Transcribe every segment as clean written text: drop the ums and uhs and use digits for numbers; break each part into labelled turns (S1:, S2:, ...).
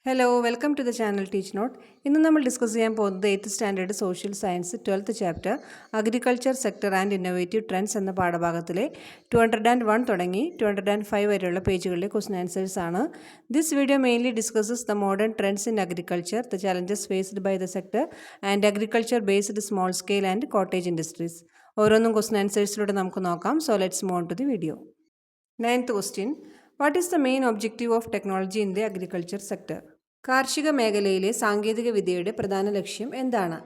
S1: Hello welcome to the channel teach note. ഇന്ന് നമ്മൾ discuss ചെയ്യാൻ പോകുന്നത് 8th standard social science 12th chapter agriculture sector and innovative trends എന്ന പാഠഭാഗത്തിലെ 201 തുടങ്ങി 205 വരെയുള്ള പേജുകളിലെ ക്വസ്റ്റൻ ആൻസേഴ്സ് ആണ്. This video mainly discusses the modern trends in agriculture, the challenges faced by the sector and agriculture based small scale and cottage industries. ഓരോന്നും question ആൻസേഴ്സിലൂടെ നമുക്ക് നോക്കാം. So let's move on to the video. 9th question. What is the main objective of technology in the agriculture sector? കാർഷിക മേഖലയിലെ സാങ്കേതിക വിദ്യയുടെ പ്രധാന ലക്ഷ്യം എന്താണ്?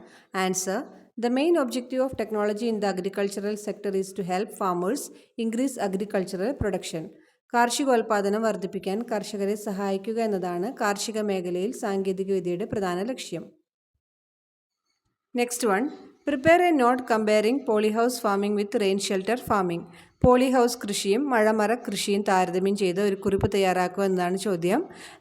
S1: Answer: the main objective of technology in the agricultural sector is to help farmers increase agricultural production. കാർഷികോൽപാദനം വർദ്ധിപ്പിക്കാൻ കർഷകരെ സഹായിക്കുക എന്നതാണ് കാർഷിക മേഖലയിൽ സാങ്കേതിക വിദ്യയുടെ പ്രധാന ലക്ഷ്യം. Next one. Prepare a note comparing polyhouse farming with rain shelter farming. Polyhouse കൃഷിയും മഴമറ കൃഷിയും താരതമ്യം ചെയ്ത് ഒരു കുറിപ്പ് തയ്യാറാക്കുക എന്നതാണ് ചോദ്യം.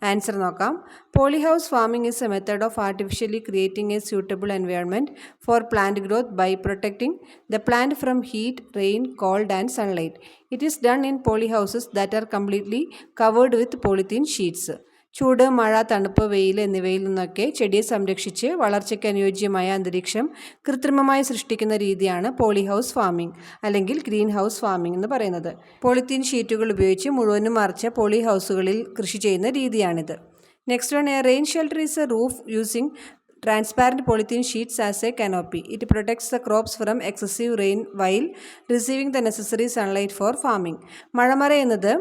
S1: ആൻസർ നോക്കാം. Polyhouse farming is a method of artificially creating a suitable environment for plant growth by protecting the plant from heat, rain, cold and sunlight. It is done in polyhouses that are completely covered with polythene sheets. ചൂട്, മഴ, തണുപ്പ്, വെയിൽ എന്നിവയിൽ നിന്നൊക്കെ ചെടിയെ സംരക്ഷിച്ച് വളർച്ചയ്ക്ക് അനുയോജ്യമായ അന്തരീക്ഷം കൃത്രിമമായി സൃഷ്ടിക്കുന്ന രീതിയാണ് പോളിഹൗസ് ഫാമിംഗ് അല്ലെങ്കിൽ ഗ്രീൻ ഹൗസ് ഫാമിംഗ് എന്ന് പറയുന്നത്. പോളിത്തീൻ ഷീറ്റുകൾ ഉപയോഗിച്ച് മുഴുവനും മറച്ച പോളിഹൗസുകളിൽ കൃഷി ചെയ്യുന്ന രീതിയാണിത്. Next one. A rain shelter is A roof using transparent polythene sheets as a canopy. It protects the crops from excessive rain while receiving the necessary sunlight for farming. മഴമറ എന്നത്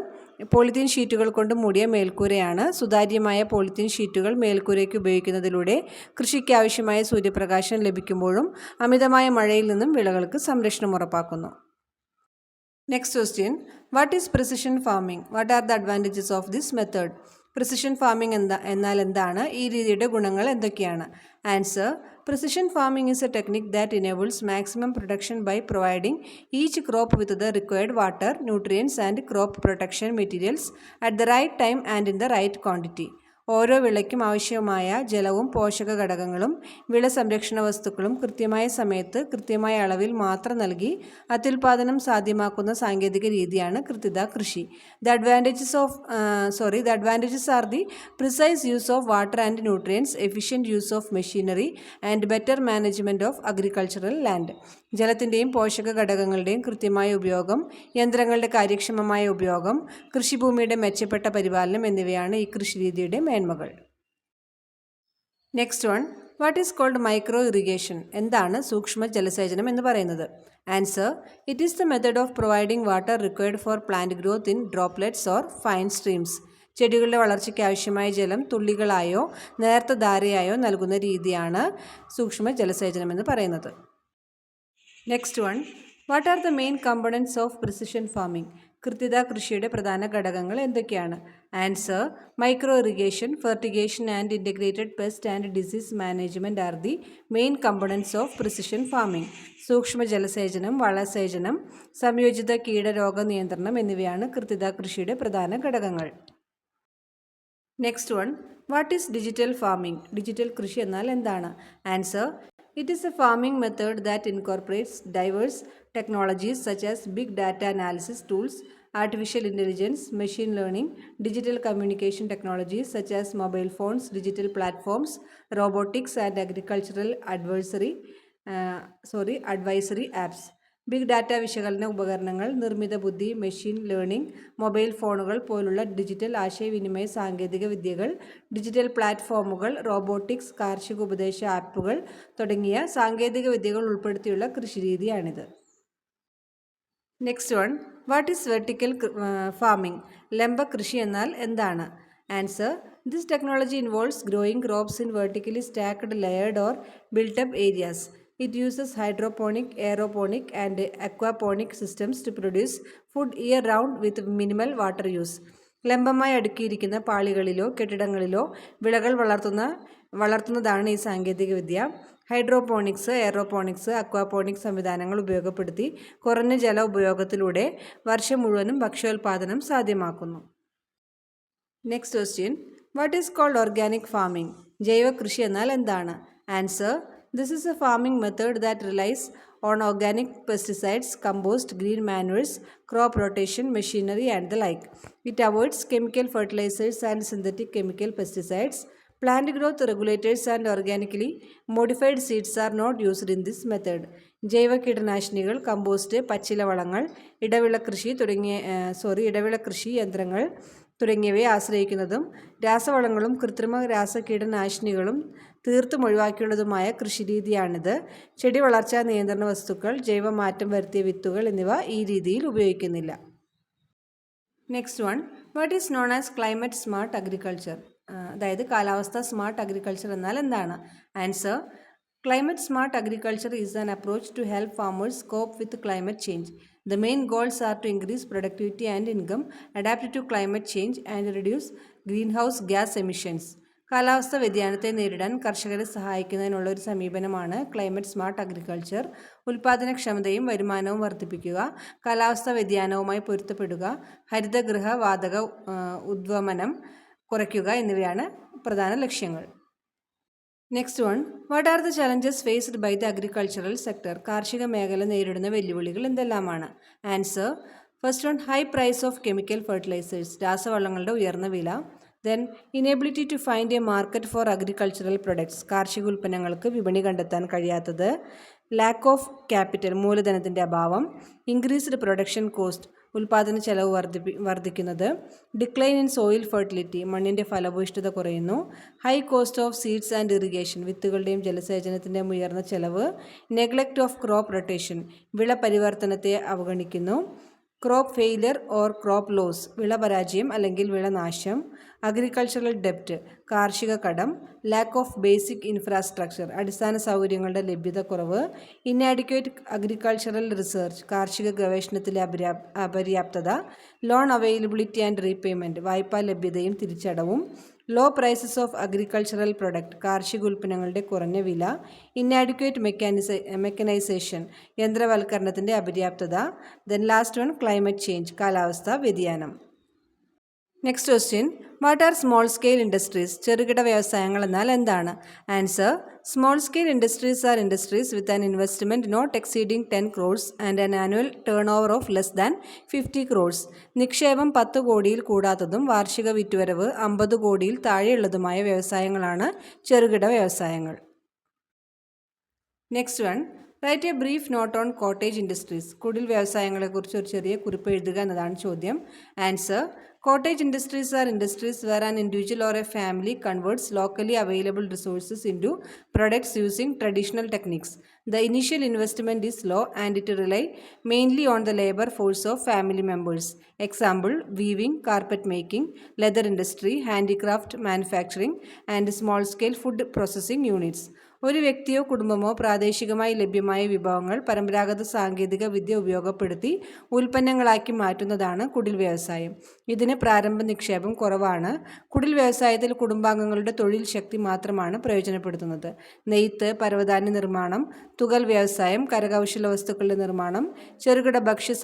S1: polythene ഷീറ്റുകൾ കൊണ്ട് മൂടിയ മേൽക്കൂരയാണ്. സുതാര്യമായ പോളിത്തീൻ ഷീറ്റുകൾ മേൽക്കൂരയ്ക്ക് ഉപയോഗിക്കുന്നതിലൂടെ കൃഷിക്ക് ആവശ്യമായ സൂര്യപ്രകാശം ലഭിക്കുമ്പോഴും അമിതമായ മഴയിൽ നിന്നും വിളകൾക്ക് സംരക്ഷണം ഉറപ്പാക്കുന്നു. Next question. What is precision farming? What are the advantages of this method? Precision farming എന്നാൽ എന്താണ്? ഈ രീതിയുടെ ഗുണങ്ങൾ എന്തൊക്കെയാണ്? Answer: precision farming is a technique that enables maximum production by providing each crop with the required water, nutrients and crop protection materials at the right time and in the right quantity. ഓരോ വിളയ്ക്കും ആവശ്യമായ ജലവും പോഷക ഘടകങ്ങളും വിള സംരക്ഷണ വസ്തുക്കളും കൃത്യമായ സമയത്ത് കൃത്യമായ അളവിൽ മാത്രം നൽകി അത്യുൽപാദനം സാധ്യമാക്കുന്ന സാങ്കേതിക രീതിയാണ് കൃത്യത കൃഷി. The advantages are the precise use of water and nutrients, efficient use of machinery and better management of agricultural land. ജലത്തിൻ്റെയും പോഷക ഘടകങ്ങളുടെയും കൃത്യമായ ഉപയോഗം, യന്ത്രങ്ങളുടെ കാര്യക്ഷമമായ ഉപയോഗം, കൃഷിഭൂമിയുടെ മെച്ചപ്പെട്ട പരിപാലനം എന്നിവയാണ് ഈ കൃഷിരീതിയുടെ മേന്മകൾ. Next one. What is called micro irrigation? എന്താണ് സൂക്ഷ്മ ജലസേചനം എന്ന് പറയുന്നത്? Answer: it is the method of providing water required for plant growth in droplets or fine streams. ചെടികളുടെ വളർച്ചയ്ക്ക് ആവശ്യമായ ജലം തുള്ളികളായോ നേർത്ത ധാരയായോ നൽകുന്ന രീതിയാണ് സൂക്ഷ്മ ജലസേചനം എന്ന് പറയുന്നത്. Next one. What are the main components of precision farming? കൃത്യത കൃഷിയുടെ പ്രധാന ഘടകങ്ങൾ എന്തൊക്കെയാണ്? Answer: micro irrigation, fertigation and integrated pest and disease management are the main components of precision farming. സൂക്ഷ്മ ജലസേചനം, വളസേചനം, സംയോജിത കീടരോഗ നിയന്ത്രണം എന്നിവയാണ് കൃത്യത കൃഷിയുടെ പ്രധാന ഘടകങ്ങൾ. Next one. What is digital farming? Digital കൃഷി എന്നാൽ എന്താണ്? Answer: it is a farming method that incorporates diverse technologies such as big data analysis tools, artificial intelligence, machine learning, digital communication technologies such as mobile phones, digital platforms, robotics and agricultural advisory apps. Big data വിശകലന ഉപകരണങ്ങൾ, നിർമ്മിത ബുദ്ധി, machine learning, mobile ഫോണുകൾ പോലുള്ള digital ആശയവിനിമയ സാങ്കേതിക വിദ്യകൾ, digital പ്ലാറ്റ്ഫോമുകൾ, റോബോട്ടിക്സ്, കാർഷിക ഉപദേശ ആപ്പുകൾ തുടങ്ങിയ സാങ്കേതിക വിദ്യകൾ ഉൾപ്പെടുത്തിയുള്ള കൃഷിരീതിയാണിത്. Next one. What is vertical farming? ലംബ കൃഷി എന്നാൽ എന്താണ്? Answer: this technology involves growing crops in vertically stacked, layered or built up areas. It uses hydroponic, aeroponic and aquaponic systems to produce food year-round with minimal water use. ലംബമായി അടുക്കിയിരിക്കുന്ന പാളികളിലോ കെട്ടിടങ്ങളിലോ വിളകൾ വളർത്തുന്നതാണ് ഈ സാങ്കേതികവിദ്യ. Hydroponics, aeroponics, aquaponic സംവിധാനങ്ങൾ ഉപയോഗപ്പെടുത്തി കുറഞ്ഞ ജല ഉപയോഗത്തിലൂടെ വർഷം മുഴുവനും ഭക്ഷ്യോൽപാദനം സാധ്യമാക്കുന്നു. Next question. What is called organic farming? ജൈവ കൃഷി എന്നാൽ എന്താണ്? Answer: this is a farming method that relies on organic pesticides, compost, green manures, crop rotation, machinery and the like. It avoids chemical fertilizers and synthetic chemical pesticides, Plant growth regulators and organically modified seeds are not used in this method. ജൈവ കീടനാശിനികൾ, compost, പച്ചില വളങ്ങൾ, ഇടവിള കൃഷി യന്ത്രങ്ങൾ തുടങ്ങിയവയെ ആശ്രയിക്കുന്നതും രാസവളങ്ങളും കൃത്രിമ രാസകീടനാശിനികളും തീർത്തും ഒഴിവാക്കിയുള്ളതുമായ കൃഷിരീതിയാണിത്. ചെടി വളർച്ചാ നിയന്ത്രണ വസ്തുക്കൾ, ജൈവമാറ്റം വരുത്തിയ വിത്തുകൾ എന്നിവ ഈ രീതിയിൽ ഉപയോഗിക്കുന്നില്ല. Next one, what is known as climate smart agriculture? അതായത് കാലാവസ്ഥ സ്മാർട്ട് അഗ്രികൾച്ചർ എന്നാൽ എന്താണ്? Answer, climate smart agriculture is an approach to help farmers cope with climate change. The main goals are to increase productivity and income, adapt to climate change, and reduce greenhouse gas emissions. കാലാവസ്ഥ വ്യതിയാനത്തെ നേരിടാൻ കർഷകരെ സഹായിക്കുന്നതിനുള്ള ഒരു സമീപനമാണ് climate smart agriculture. ഉൽപ്പാദനക്ഷമതയും വരുമാനവും വർദ്ധിപ്പിക്കുക, കാലാവസ്ഥ വ്യതിയാനവുമായി പൊരുത്തപ്പെടുക, ഹരിതഗൃഹ വാതക ഉദ്വമനം കുറയ്ക്കുക എന്നിവയാണ് പ്രധാന ലക്ഷ്യങ്ങൾ. Next one, what are the challenges faced by the agricultural sector? കാർഷിക മേഖല നേരിടുന്ന വെല്ലുവിളികൾ എന്തെല്ലാമാണ്? Answer, first one, high price of chemical fertilizers, രാസവളങ്ങളുടെ ഉയർന്ന വില. Then inability to find a market for agricultural products, കാർഷിക ഉൽപ്പന്നങ്ങൾക്ക് വിപണി കണ്ടെത്താൻ കഴിയാത്തത്. ലാക്ക് ഓഫ് ക്യാപിറ്റൽ, മൂലധനത്തിൻ്റെ അഭാവം. ഇൻക്രീസ്ഡ് പ്രൊഡക്ഷൻ കോസ്റ്റ്, ഉൽപ്പാദന ചെലവ് വർദ്ധിക്കുന്നത്. ഡിക്ലൈൻ ഇൻ സോയിൽ ഫെർട്ടിലിറ്റി, മണ്ണിൻ്റെ ഫലഭൂയിഷ്ഠത കുറയുന്നു. High cost of seeds and irrigation, വിത്തുകളുടെയും ജലസേചനത്തിൻ്റെയും ഉയർന്ന ചെലവ്. നെഗ്ലക്റ്റ് ഓഫ് ക്രോപ്പ് റൊട്ടേഷൻ, വിള പരിവർത്തനത്തെ അവഗണിക്കുന്നു. Crop failure or crop loss, വിളപരാജയം അല്ലെങ്കിൽ വിളനാശം. അഗ്രികൾച്ചറൽ ഡെപ്റ്റ്, കാർഷിക കടം. ലാക്ക് ഓഫ് ബേസിക് ഇൻഫ്രാസ്ട്രക്ചർ, അടിസ്ഥാന സൗകര്യങ്ങളുടെ ലഭ്യത കുറവ്. ഇന്നാഡിക്വേറ്റ് അഗ്രികൾച്ചറൽ റിസർച്ച്, കാർഷിക ഗവേഷണത്തിലെ അപര്യാപ്തത. ലോൺ അവൈലബിലിറ്റി ആൻഡ് റീപേയ്മെൻറ്റ്, വായ്പാ ലഭ്യതയും തിരിച്ചടവും. Low prices of agricultural product, കാർഷിക ഉൽപ്പന്നങ്ങളുടെ കുറഞ്ഞ വില. ഇന്നാഡിക്വേറ്റ് മെക്കനൈസേഷൻ, യന്ത്രവൽക്കരണത്തിൻ്റെ അപര്യാപ്തത. Then last one, climate change, കാലാവസ്ഥാ വ്യതിയാനം. Next question, what are small scale industries? ചെറുകിട വ്യവസായങ്ങൾ എന്നാൽ എന്താണ്? Answer, small scale industries are industries with an investment not exceeding 10 crores and an annual turnover of less than 50 crores. നിക്ഷേപം 10 കോടിയിൽ കൂടാത്തതും വാർഷിക വിറ്റുവരവ് 50 കോടിയിൽ താഴെയുള്ളതുമായ വ്യവസായങ്ങളാണ് ചെറുകിട വ്യവസായങ്ങൾ. Next one, write a brief not on cottage industries. കുടിൽ വ്യവസായങ്ങളെക്കുറിച്ച് ഒരു ചെറിയ കുറിപ്പ് എഴുതുക എന്നതാണ് ചോദ്യം. Answer, cottage industries are industries where an individual or a family converts locally available resources into products using traditional techniques. The initial investment is low and it relies mainly on the labor force of family members. Example, weaving, carpet making, leather industry, handicraft manufacturing, and small-scale food processing units. ഒരു വ്യക്തിയോ കുടുംബമോ പ്രാദേശികമായി ലഭ്യമായ വിഭവങ്ങൾ പരമ്പരാഗത സാങ്കേതിക വിദ്യ ഉപയോഗപ്പെടുത്തി ഉൽപ്പന്നങ്ങളാക്കി മാറ്റുന്നതാണ് കുടിൽ വ്യവസായം. ഇതിന് പ്രാരംഭ നിക്ഷേപം കുറവാണ്. കുടിൽ വ്യവസായത്തിൽ കുടുംബാംഗങ്ങളുടെ തൊഴിൽ ശക്തി മാത്രമാണ് പ്രയോജനപ്പെടുത്തുന്നത്. നെയ്ത്ത്, പരവതാനി നിർമ്മാണം, തുകൽ വ്യവസായം, കരകൗശല വസ്തുക്കളുടെ നിർമ്മാണം, ചെറുകിട ഭക്ഷ്യ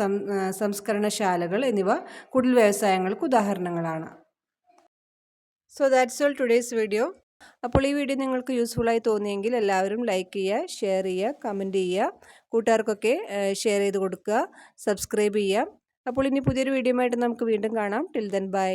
S1: സംസ്കരണശാലകൾ എന്നിവ കുടിൽ വ്യവസായങ്ങൾക്ക് ഉദാഹരണങ്ങളാണ്. So that's all today's video. അപ്പോൾ ഈ വീഡിയോ നിങ്ങൾക്ക് യൂസ്ഫുള്ളായി തോന്നിയെങ്കിൽ എല്ലാവരും ലൈക്ക് ചെയ്യുക, ഷെയർ ചെയ്യുക, കമൻറ്റ് ചെയ്യുക, കൂട്ടുകാർക്കൊക്കെ ഷെയർ ചെയ്ത് കൊടുക്കുക, സബ്സ്ക്രൈബ് ചെയ്യുക. അപ്പോൾ ഇനി പുതിയൊരു വീഡിയോ ആയിട്ട് നമുക്ക് വീണ്ടും കാണാം. Till then bye.